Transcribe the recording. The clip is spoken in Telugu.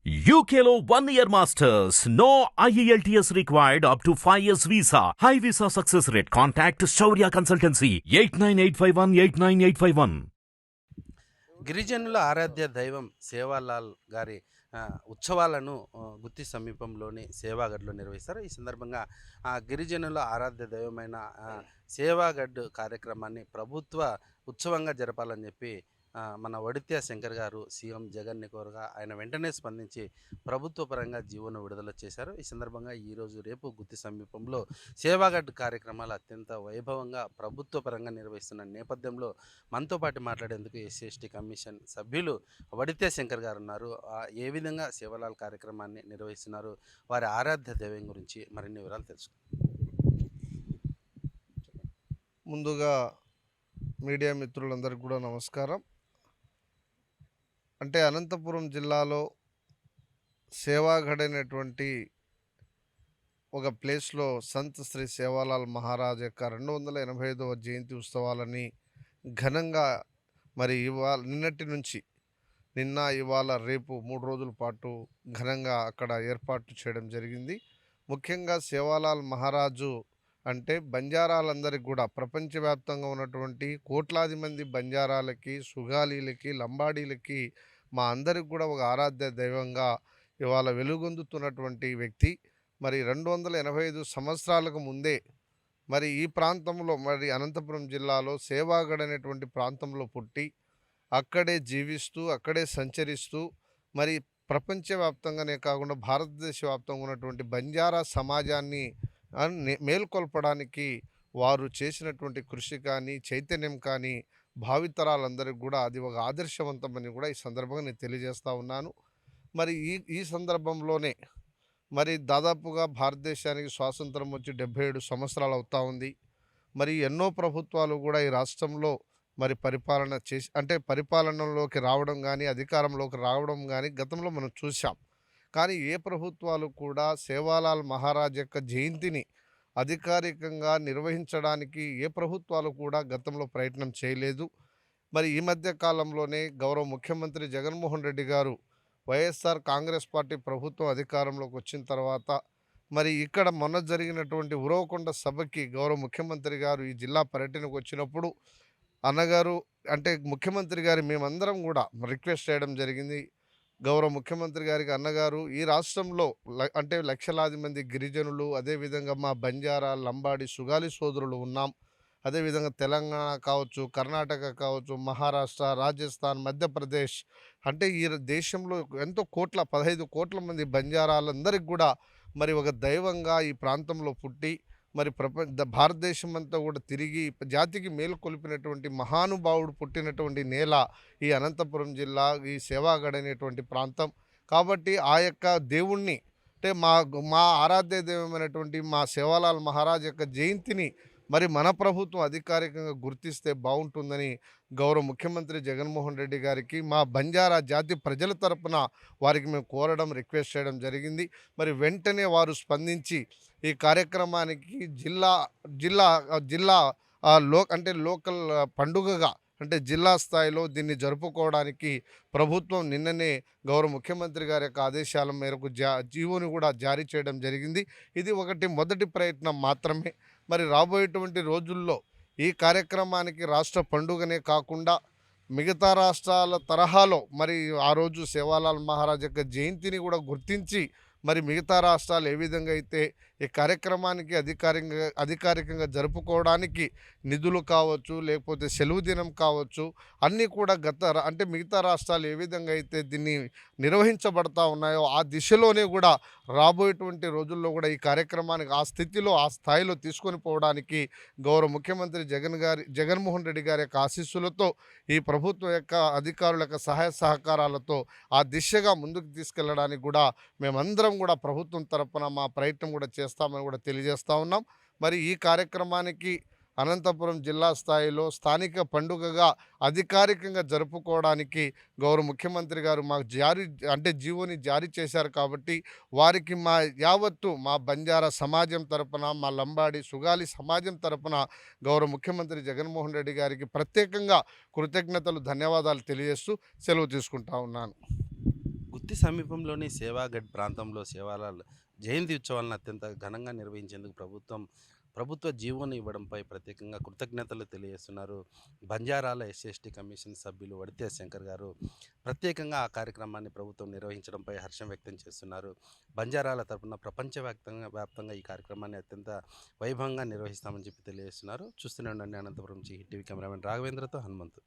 UKLO 1 year masters. No IELTS required up to 5 years visa. High visa success rate. Contact Shaurya Consultancy 89851 89851. గిరిజనుల ఆరాధ్య దైవం సేవాలాల్ గారి ఉత్సవాలను గుత్తి సమీపంలోని సేవాగఢ్లో నిర్వహిస్తారు. ఈ సందర్భంగా గిరిజనుల ఆరాధ్య దైవమైన సేవాగఢ్ కార్యక్రమాన్ని ప్రభుత్వ ఉత్సవంగా జరపాలని చెప్పి మన వడిత్య శంకర్ గారు సీఎం జగన్ని కోరగా ఆయన వెంటనే స్పందించి ప్రభుత్వ పరంగా జీవోను విడుదల చేశారు. ఈ సందర్భంగా ఈరోజు రేపు గుత్తి సమీపంలో సేవాగఢ్ కార్యక్రమాలు అత్యంత వైభవంగా ప్రభుత్వ పరంగా నిర్వహిస్తున్న నేపథ్యంలో మనతో పాటు మాట్లాడేందుకు ఎస్సీ కమిషన్ సభ్యులు వడిత్య శంకర్ గారు ఉన్నారు. ఏ విధంగా సేవలాల్ కార్యక్రమాన్ని నిర్వహిస్తున్నారు, వారి ఆరాధ్య దైవం గురించి మరిన్ని వివరాలు తెలుసుకుందాం. ముందుగా మీడియా మిత్రులందరికీ కూడా నమస్కారం. అంటే అనంతపురం జిల్లాలో సేవాగఢ్ అనేటువంటి ఒక ప్లేస్లో సంత్ శ్రీ సేవాలాల్ మహారాజ్ యొక్క 285వ జయంతి ఉత్సవాలని ఘనంగా మరి నిన్నటి నుంచి ఇవాళ రేపు 3 రోజుల పాటు ఘనంగా అక్కడ ఏర్పాటు చేయడం జరిగింది. ముఖ్యంగా సేవాలాల్ మహారాజు అంటే బంజారాలందరికీ కూడా ప్రపంచవ్యాప్తంగా ఉన్నటువంటి కోట్లాది మంది బంజారాలకి, సుగాలీలకి, లంబాడీలకి మా అందరికి కూడా ఒక ఆరాధ్య దైవంగా ఇవాళ వెలుగొందుతున్నటువంటి వ్యక్తి. మరి 285 సంవత్సరాలకు ముందే మరి ఈ ప్రాంతంలో మరి అనంతపురం జిల్లాలో సేవాగఢ్ అనేటువంటి ప్రాంతంలో పుట్టి అక్కడే జీవిస్తూ అక్కడే సంచరిస్తూ మరి ప్రపంచవ్యాప్తంగానే కాకుండా భారతదేశ వ్యాప్తంగా ఉన్నటువంటి బంజారా సమాజాన్ని మేల్కొల్పడానికి వారు చేసినటువంటి కృషి కానీ చైతన్యం కానీ భావితరాలందరికీ కూడా అది ఒక ఆదర్శవంతమని కూడా ఈ సందర్భంగా నేను తెలియజేస్తూ ఉన్నాను. మరి ఈ సందర్భంలోనే మరి దాదాపుగా భారతదేశానికి స్వాతంత్రం వచ్చి 77 సంవత్సరాలు అవుతూ ఉంది. మరి ఎన్నో ప్రభుత్వాలు కూడా ఈ రాష్ట్రంలో మరి పరిపాలన చేసి అంటే పరిపాలనలోకి రావడం కానీ అధికారంలోకి రావడం కానీ గతంలో మనం చూసాం. కానీ ఏ ప్రభుత్వాలు కూడా సేవాలాల్ మహారాజ్ యొక్క జయంతిని అధికారికంగా నిర్వహించడానికి ఏ ప్రభుత్వాలు కూడా గతంలో ప్రయత్నం చేయలేదు. మరి ఈ మధ్య కాలంలోనే గౌరవ ముఖ్యమంత్రి జగన్మోహన్ రెడ్డి గారు వైఎస్ఆర్ కాంగ్రెస్ పార్టీ ప్రభుత్వం అధికారంలోకి వచ్చిన తర్వాత మరి ఇక్కడ మొన్న జరిగినటువంటి ఉరవకొండ సభకి గౌరవ ముఖ్యమంత్రి గారు ఈ జిల్లా పర్యటనకు వచ్చినప్పుడు అన్నగారు అంటే ముఖ్యమంత్రి గారి మేమందరం కూడా రిక్వెస్ట్ చేయడం జరిగింది. గౌరవ ముఖ్యమంత్రి గారికి అన్నగారు ఈ రాష్ట్రంలో అంటే లక్షలాది మంది గిరిజనులు, అదేవిధంగా మా బంజారా, లంబాడి, సుగాలి సోదరులు ఉన్నాం. అదేవిధంగా తెలంగాణ కావచ్చు, కర్ణాటక కావచ్చు, మహారాష్ట్ర, రాజస్థాన్, మధ్యప్రదేశ్ అంటే ఈ దేశంలో ఎంతో 15 కోట్ల మంది బంజారాలందరికీ కూడా మరి ఒక దైవంగా ఈ ప్రాంతంలో పుట్టి మరి భారతదేశం అంతా కూడా తిరిగి జాతికి మేలుకొల్పినటువంటి మహానుభావుడు పుట్టినటువంటి నేల ఈ అనంతపురం జిల్లా, ఈ సేవాగఢ్ అనేటువంటి ప్రాంతం. కాబట్టి ఆ యొక్క దేవుణ్ణి అంటే మా ఆరాధ్య దైవమైనటువంటి మా సేవాలాల్ మహారాజ్ యొక్క జయంతిని మరి మన ప్రభుత్వం అధికారికంగా గుర్తిస్తే బాగుంటుందని గౌరవ ముఖ్యమంత్రి జగన్మోహన్ రెడ్డి గారికి మా బంజారా జాతి ప్రజల తరపున వారికి మేము కోరడం, రిక్వెస్ట్ చేయడం జరిగింది. మరి వెంటనే వారు స్పందించి ఈ కార్యక్రమానికి జిల్లా లోకల్ పండుగగా అంటే జిల్లా స్థాయిలో దీన్ని జరుపుకోవడానికి ప్రభుత్వం నిన్ననే గౌరవ ముఖ్యమంత్రి గారి యొక్క ఆదేశాల మేరకు జీవోని కూడా జారీ చేయడం జరిగింది. ఇది మొదటి ప్రయత్నం మాత్రమే. మరి రాబోయేటువంటి రోజుల్లో ఈ కార్యక్రమానికి రాష్ట్ర పండుగనే కాకుండా మిగతా రాష్ట్రాల తరహాలో మరి ఆ రోజు సేవాలాల్ మహారాజ్ యొక్క జయంతిని కూడా గుర్తించి మరి మిగతా రాష్ట్రాలు ఏ విధంగా అయితే ఈ కార్యక్రమానికి అధికారికంగా జరుపుకోవడానికి నిధులు కావచ్చు, లేకపోతే సెలవు దినం కావచ్చు, అన్నీ కూడా అంటే మిగతా రాష్ట్రాలు ఏ విధంగా అయితే దీన్ని నిర్వహించబడతా ఉన్నాయో ఆ దిశలోనే కూడా రాబోయేటువంటి రోజుల్లో కూడా ఈ కార్యక్రమానికి ఆ స్థాయిలో తీసుకొని పోవడానికి గౌరవ ముఖ్యమంత్రి జగన్మోహన్ రెడ్డి గారి యొక్క ఆశీస్సులతో ఈ ప్రభుత్వం యొక్క అధికారుల యొక్క సహాయ సహకారాలతో ఆ దిశగా ముందుకు తీసుకెళ్లడానికి కూడా మేమందరం కూడా ప్రభుత్వం తరపున మా ప్రయత్నం కూడా చేస్తామని కూడా తెలియజేస్తూ ఉన్నాం. మరి ఈ కార్యక్రమానికి అనంతపురం జిల్లా స్థాయిలో స్థానిక పండుగగా అధికారికంగా జరుపుకోవడానికి గౌరవ ముఖ్యమంత్రి గారు మాకు జీవోని జారీ చేశారు. కాబట్టి వారికి మా బంజారా సమాజం తరపున, మా లంబాడి సుగాలి సమాజం తరపున గౌరవ ముఖ్యమంత్రి జగన్మోహన్ రెడ్డి గారికి ప్రత్యేకంగా కృతజ్ఞతలు, ధన్యవాదాలు తెలియజేస్తూ సెలవు తీసుకుంటా ఉన్నాను. గుత్తి సమీపంలోని సేవాగఢ్ ప్రాంతంలో సేవాలాల్ జయంతి ఉత్సవాలను అత్యంత ఘనంగా నిర్వహించేందుకు ప్రభుత్వ జీవోను ఇవ్వడంపై ప్రత్యేకంగా కృతజ్ఞతలు తెలియజేస్తున్నారు. బంజారాల ఎస్సీ కమిషన్ సభ్యులు వడితే శంకర్ గారు ప్రత్యేకంగా ఆ కార్యక్రమాన్ని ప్రభుత్వం నిర్వహించడంపై హర్షం వ్యక్తం చేస్తున్నారు. బంజారాల తరపున వ్యాప్తంగా ఈ కార్యక్రమాన్ని అత్యంత వైభవంగా నిర్వహిస్తామని చెప్పి తెలియజేస్తున్నారు. చూస్తూనే ఉండండి అనంతపురం నుంచి హిట్ టీవీ కెమెరామెన్ రాఘవేంద్రతో హనుమంతు.